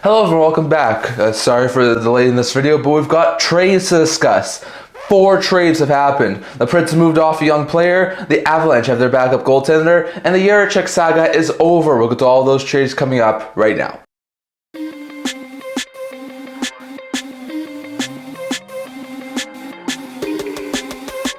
Hello everyone, welcome back. Sorry for the delay in this video, but we've got trades to discuss. 4 trades have happened. The Preds have moved off a young player, the Avalanche have their backup goaltender, and the Jiricek saga is over. We'll get to all those trades coming up right now.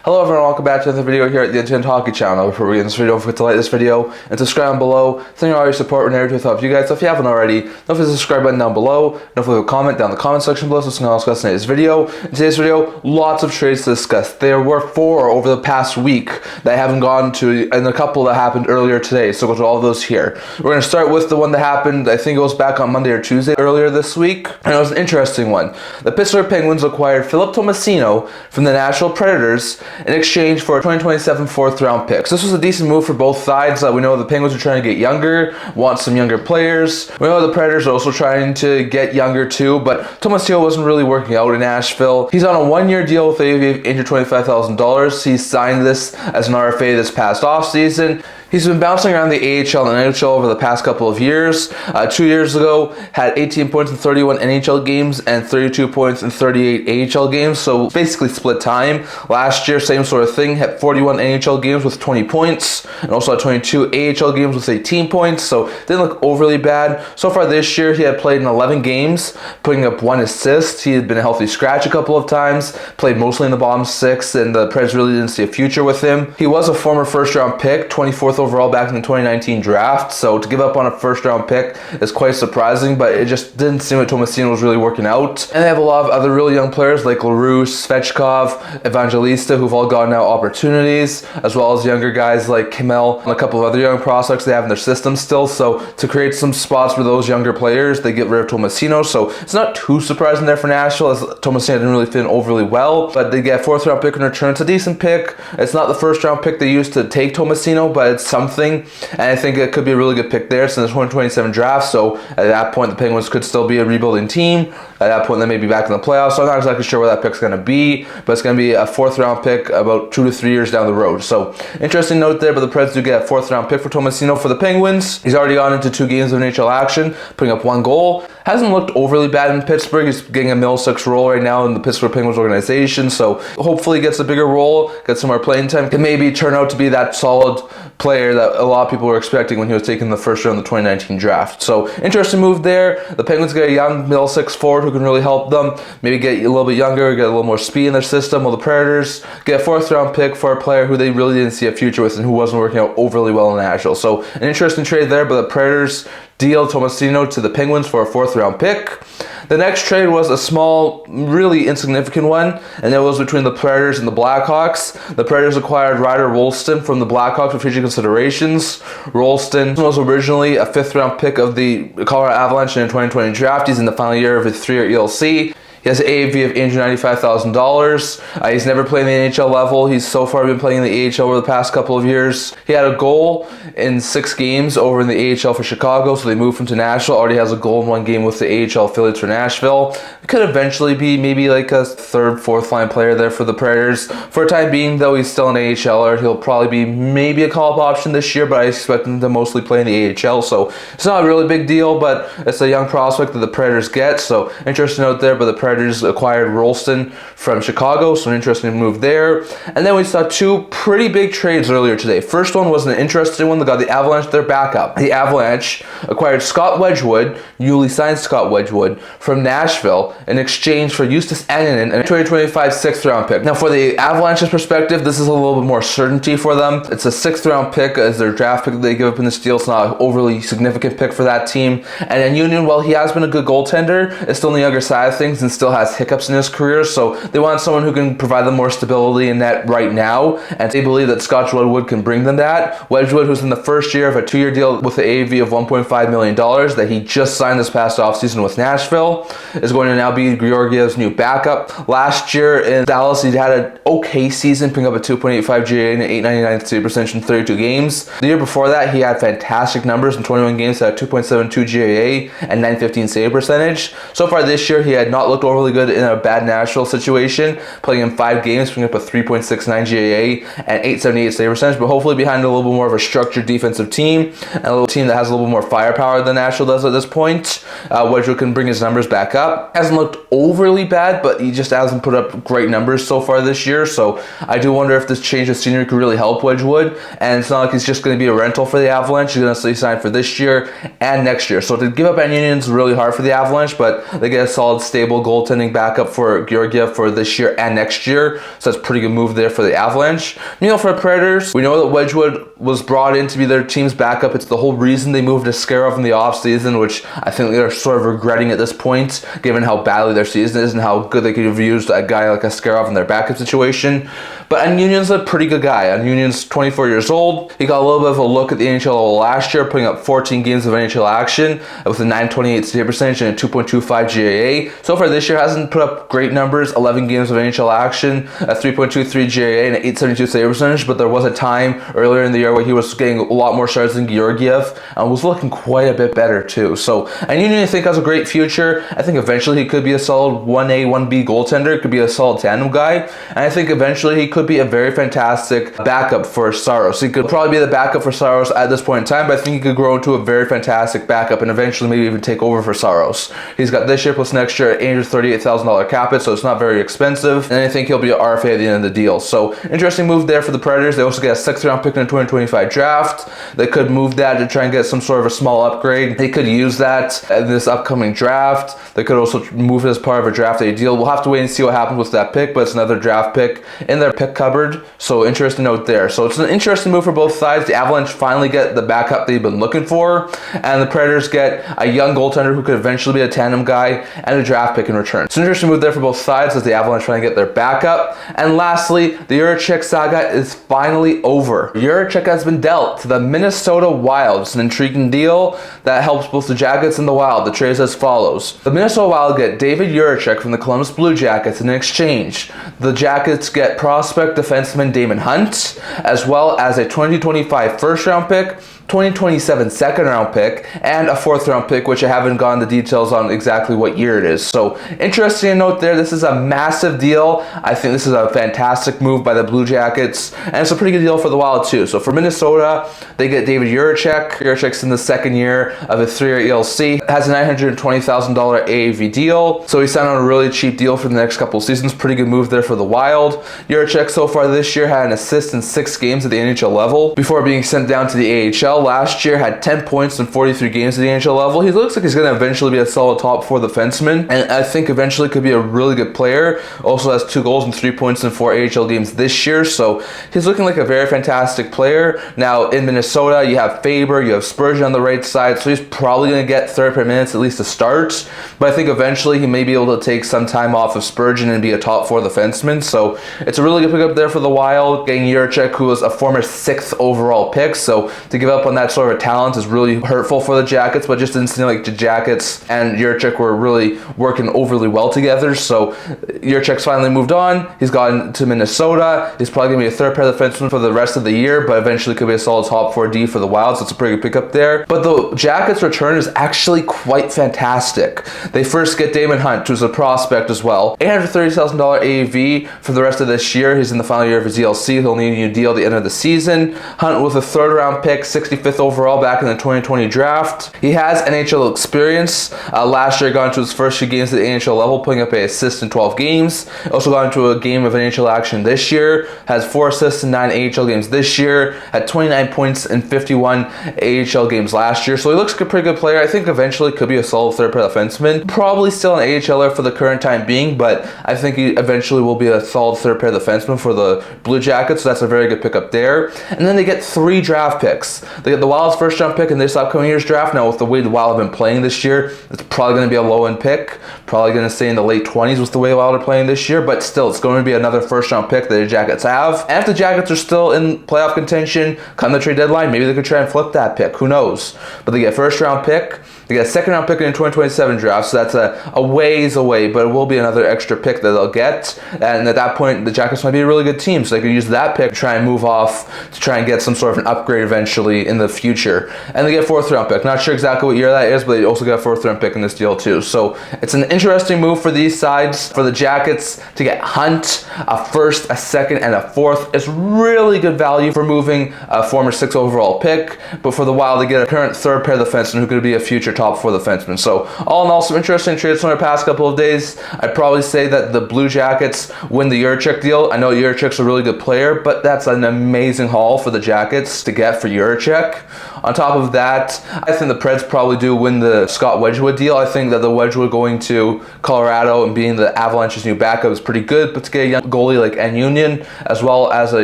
Hello everyone, welcome back to another video here at the Internet Hockey Channel. Before we begin this video, don't forget to like this video and subscribe down below. Thank you all your support when narrative help you guys. So if you haven't already, don't forget the subscribe button down below. Don't forget to comment down in the comment section below so we can all discuss today's video. In today's video, lots of trades to discuss. There were 4 over the past week that I haven't gone to, and a couple that happened earlier today. So we'll go to all of those here. We're going to start with the one that happened, I think it was back on Monday or Tuesday earlier this week. And it was an interesting one. The Pittsburgh Penguins acquired Philip Tomasino from the Nashville Predators in exchange for 2027 4th round picks. This was a decent move for both sides. We know the Penguins are trying to get younger, want some younger players. We know the Predators are also trying to get younger too, but Tomasino wasn't really working out in Nashville. He's on a 1-year deal with AAV of $825,000. He signed this as an RFA this past offseason. He's been bouncing around the AHL and NHL over the past couple of years. 2 years ago, had 18 points in 31 NHL games and 32 points in 38 AHL games, so basically split time. Last year, same sort of thing, had 41 NHL games with 20 points, and also had 22 AHL games with 18 points, so didn't look overly bad. So far this year, he had played in 11 games, putting up 1 assist. He had been a healthy scratch a couple of times, played mostly in the bottom 6, and the Preds really didn't see a future with him. He was a former first-round pick, 24th overall back in the 2019 draft, so to give up on a first round pick is quite surprising, but it just didn't seem like Tomasino was really working out. And they have a lot of other really young players like LaRue, Svechkov, Evangelista, who've all gotten now opportunities, as well as younger guys like Kimmel and a couple of other young prospects they have in their system still. So to create some spots for those younger players, they get rid of Tomasino, so it's not too surprising there for Nashville, as Tomasino didn't really fit in overly well, but they get a 4th round pick in return. It's a decent pick. It's not the first round pick they used to take Tomasino, but it's something. And I think it could be a really good pick there. It's in the 2027 draft, so at that point the Penguins could still be a rebuilding team. At that point they may be back in the playoffs, so I'm not exactly sure where that pick's going to be, but it's going to be a 4th round pick about 2 to 3 years down the road. So interesting note there, but the Preds do get a 4th round pick for Tomasino for the Penguins. He's already gone into 2 games of NHL action, putting up 1 goal. Hasn't looked overly bad in Pittsburgh. He's getting a middle-6 role right now in the Pittsburgh Penguins organization, so hopefully he gets a bigger role, gets some more playing time, can maybe turn out to be that solid player that a lot of people were expecting when he was taking the first round of the 2019 draft. So interesting move there. The Penguins get a young middle-6 forward who can really help them, maybe get a little bit younger, get a little more speed in their system, while the Predators get a 4th round pick for a player who they really didn't see a future with and who wasn't working out overly well in Nashville. So an interesting trade there, but the Predators deal Tomasino to the Penguins for a 4th round pick. The next trade was a small, really insignificant one, and it was between the Predators and the Blackhawks. The Predators acquired Ryder Rolston from the Blackhawks with future considerations. Rolston was originally a 5th round pick of the Colorado Avalanche in the 2020 draft. He's in the final year of his 3-year ELC. He has an AAV of $895,000. He's never played in the NHL level. He's so far been playing in the AHL over the past couple of years. He had a goal in 6 games over in the AHL for Chicago, so they moved him to Nashville. Already has a goal in 1 game with the AHL affiliates for Nashville. It could eventually be maybe like a 3rd, 4th line player there for the Predators. For a time being, though, he's still an AHLer. He'll probably be maybe a call-up option this year, but I expect him to mostly play in the AHL, so it's not a really big deal, but it's a young prospect that the Predators get, so interesting note there, but the Predators acquired Rolston from Chicago, so an interesting move there. And then we saw 2 pretty big trades earlier today. First one was an interesting one that got the Avalanche their backup. The Avalanche acquired Scott Wedgewood, newly signed Scott Wedgewood, from Nashville in exchange for Justus Annnunen and a 2025 6th round pick. Now for the Avalanche's perspective, this is a little bit more certainty for them. It's a 6th round pick as their draft pick that they give up in this deal. It's not an overly significant pick for that team. And Annnunen, while he has been a good goaltender, is still on the younger side of things and still has hiccups in his career, so they want someone who can provide them more stability in net right now, and they believe that Scott Wedgewood can bring them that. Wedgewood, who's in the 1st year of a 2-year deal with the AAV of $1.5 million that he just signed this past offseason with Nashville, is going to now be Georgiev's new backup. Last year in Dallas, he had an okay season, picking up a 2.85 GA and an .899 save percentage in 32 games. The year before that, he had fantastic numbers in 21 games, had 2.72 GA and .915 save percentage. So far this year, he had not looked overly good in a bad Nashville situation, playing in 5 games, putting up a 3.69 GAA and 878 save percentage, but hopefully behind a little bit more of a structured defensive team and a little team that has a little bit more firepower than Nashville does at this point. Wedgewood can bring his numbers back up. Hasn't looked overly bad, but he just hasn't put up great numbers so far this year, so I do wonder if this change of scenery could really help Wedgewood. And it's not like he's just going to be a rental for the Avalanche. He's going to stay signed for this year and next year. So to give up Annnunen is really hard for the Avalanche, but they get a solid, stable goaltending backup for Jiricek for this year and next year. So that's a pretty good move there for the Avalanche. For the Predators, we know that Wedgewood was brought in to be their team's backup. It's the whole reason they moved Askarov in the offseason, which I think they're sort of regretting at this point, given how badly their season is and how good they could have used a guy like Askarov in their backup situation. But Annunen's a pretty good guy. Annunen's 24 years old. He got a little bit of a look at the NHL level last year, putting up 14 games of NHL action with a 928 save percentage and a 2.25 GAA. So far this year hasn't put up great numbers, 11 games of NHL action, a 3.23 GAA and an 872 save percentage, but there was a time earlier in the year where he was getting a lot more starts than Jiricek and was looking quite a bit better too. So Annnunen, I think, has a great future. I think eventually he could be a solid 1A, 1B goaltender. Could be a solid tandem guy. And I think eventually he could be a very fantastic backup for Saros. He could probably be the backup for Saros at this point in time, but I think he could grow into a very fantastic backup and eventually maybe even take over for Saros. He's got this year plus next year at $838,000 cap it, so it's not very expensive. And I think he'll be an RFA at the end of the deal. So interesting move there for the Predators. They also get a 6th round pick in the 2025 draft. They could move that to try and get some sort of a small upgrade. They could use that in this upcoming draft. They could also move it as part of a draft day deal. We'll have to wait and see what happens with that pick, but it's another draft pick in their pick cupboard. So interesting note there. So it's an interesting move for both sides. The Avalanche finally get the backup they've been looking for, and the Predators get a young goaltender who could eventually be a tandem guy and a draft pick in return. It's an interesting move there for both sides as the Avalanche trying to get their backup. And lastly, the Jiricek saga is finally over. Jiricek has been dealt to the Minnesota Wild. It's an intriguing deal that helps both the Jackets and the Wild. The trade is as follows. The Minnesota Wild get David Jiricek from the Columbus Blue Jackets in exchange. The Jackets get prospect defenseman Daemon Hunt, as well as a 2025 first round pick, 2027 second round pick, and a 4th round pick, which I haven't gotten the details on exactly what year it is. So interesting to note there, this is a massive deal. I think this is a fantastic move by the Blue Jackets, and it's a pretty good deal for the Wild too. So for Minnesota, they get David Jiricek. Jiricek's in the 2nd year of a 3-year ELC, has a $920,000 AAV deal, so he signed on a really cheap deal for the next couple of seasons. Pretty good move there for the Wild. Jiricek so far this year had an assist in 6 games at the NHL level before being sent down to the AHL. Last year had 10 points in 43 games at the NHL level. He looks like he's going to eventually be a solid top 4 defenseman, and I think eventually could be a really good player. Also has 2 goals and 3 points in 4 AHL games this year, so he's looking like a very fantastic player. Now in Minnesota, you have Faber, you have Spurgeon on the right side, so he's probably going to get 30 minutes at least to start, but I think eventually he may be able to take some time off of Spurgeon and be a top 4 defenseman. So it's a really good pickup there for the Wild, getting Jiricek, who was a former 6th overall pick, so to give up on that sort of talent is really hurtful for the Jackets, but just didn't seem like the Jackets and Jiricek were really working overly well together. So Jiricek's finally moved on. He's gotten to Minnesota. He's probably going to be a 3rd pair defenseman for the rest of the year, but eventually could be a solid top 4D for the Wild, so it's a pretty good pickup there. But the Jackets' return is actually quite fantastic. They first get Daemon Hunt, who's a prospect as well. $830,000 AAV for the rest of this year. He's in the final year of his ELC. He'll need a new deal at the end of the season. Hunt with a 3rd round pick, 65th overall back in the 2020 draft. He has NHL experience. Last year got into his first few games at the NHL level, putting up an assist in 12 games. Also got into a game of NHL action this year. Has 4 assists in 9 AHL games this year. Had 29 points in 51 AHL games last year. So he looks like a pretty good player. I think eventually could be a solid 3rd pair defenseman. Probably still an AHLer for the current time being, but I think he eventually will be a solid 3rd pair defenseman for the Blue Jackets. So that's a very good pickup there. And then they get 3 draft picks. They get the Wild's first round pick in this upcoming year's draft. Now with the way the Wild have been playing this year, it's probably going to be a low end pick. Probably going to stay in the late 20s with the way the Wild are playing this year, but still it's going to be another first round pick that the Jackets have. And if the Jackets are still in playoff contention come the trade deadline, maybe they could try and flip that pick. Who knows? But they get first round pick. They get a second round pick in the 2027 draft, so that's a ways away, but it will be another extra pick that they'll get. And at that point, the Jackets might be a really good team, so they could use that pick to try and move off to try and get some sort of an upgrade eventually in the future. And they get a 4th round pick. Not sure exactly what year that is, but they also get a 4th round pick in this deal too. So it's an interesting move for these sides. For the Jackets to get Hunt, a 1st, a 2nd, and a 4th is really good value for moving a former 6th overall pick. But for the Wild, they get a current 3rd pair of defensemen who could be a future top 4 defenseman. So all in all, some interesting trades from the past couple of days. I'd probably say that the Blue Jackets win the Jiricek deal. I know Jiricek's a really good player, but that's an amazing haul for the Jackets to get for Jiricek. On top of that, I think the Preds probably do win the Scott Wedgewood deal. I think that the Wedgewood going to Colorado and being the Avalanche's new backup is pretty good, but to get a young goalie like Annnunen as well as a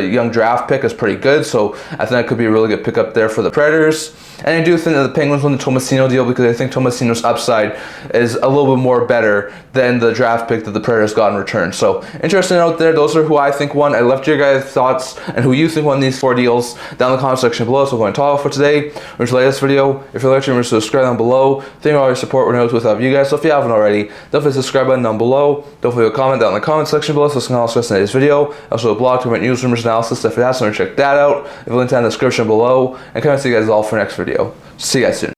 young draft pick is pretty good, so I think that could be a really good pickup there for the Predators. And I do think that the Penguins win the Tomasino deal because I think Tomasino's upside is a little bit more better than the draft pick that the Predators got in return. So interesting out there. Those are who I think won. I left your guys' thoughts and who you think won these 4 deals down in the comment section below. So we're going to talk for today. We're going to like this video. If you're liking, remember to subscribe down below. Thank you for all your support. We're notes without you guys. So if you haven't already, definitely subscribe button down below. Don't forget to comment down in the comment section below so it's going to also listen to today's video. Also a blog to prevent news, rumors, analysis. If you have something, check that out. If you link down in the description below. And come and see you guys all for the next video. See you guys soon.